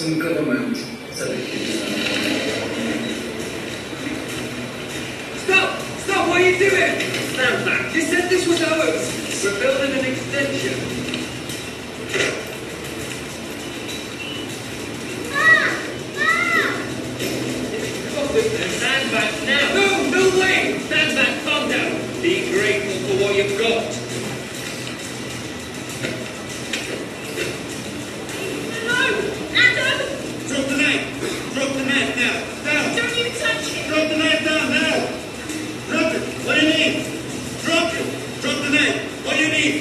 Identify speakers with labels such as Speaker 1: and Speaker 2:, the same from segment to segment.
Speaker 1: some government certificates.
Speaker 2: Stop! Stop! What are you doing? Stand back. You said this was ours. We're building an extension. Stand back now. No, no way. Stand back. Calm down. Be grateful for what you've got.
Speaker 3: No! Adam!
Speaker 4: Drop the knife! Drop the knife now! Down!
Speaker 3: Don't you touch it!
Speaker 4: Drop the knife down now! Drop it! What do you need? Drop it! Drop the knife! What do you need?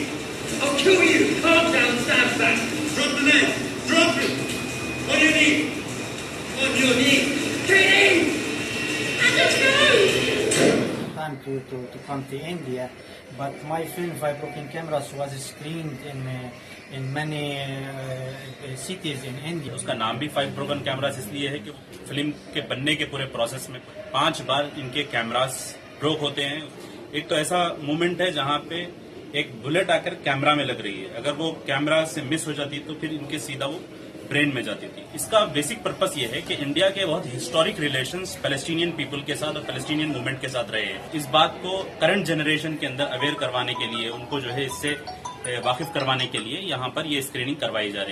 Speaker 2: I'll kill you. Calm down. Stand back.
Speaker 4: Drop the knife! Drop it! What do you need? What do you need?
Speaker 2: Get in!
Speaker 3: Adam, no!
Speaker 5: Time to come to India, but my film Vibroken Cameras was screened in many cities in India.
Speaker 6: उसका नाम भी 5 broken cameras इसलिए है कि film के बनने के पूरे प्रोसेस में 5 बार इनके कैमरास ब्रोक होते हैं। एक तो ऐसा मोमेंट है जहां पे एक बुलेट आकर कैमरा में लग रही है, अगर वो कैमरा से मिस हो जाती तो फिर इनके सीधा वो ब्रेन में जाती थी। इसका बेसिक पर्पस ये है कि इंडिया के बहुत हिस्टोरिक रिलेशंस पैलेस्टीनियन पीपल के साथ और पैलेस्टीनियन मूवमेंट के साथ रहे हैं। इस बात को करंट जनरेशन के अंदर अवेयर करवाने के लिए, उनको जो है इससे वाकिफ करवाने के लिए यहाँ पर ये स्क्रीनिंग करवाई जा रही है।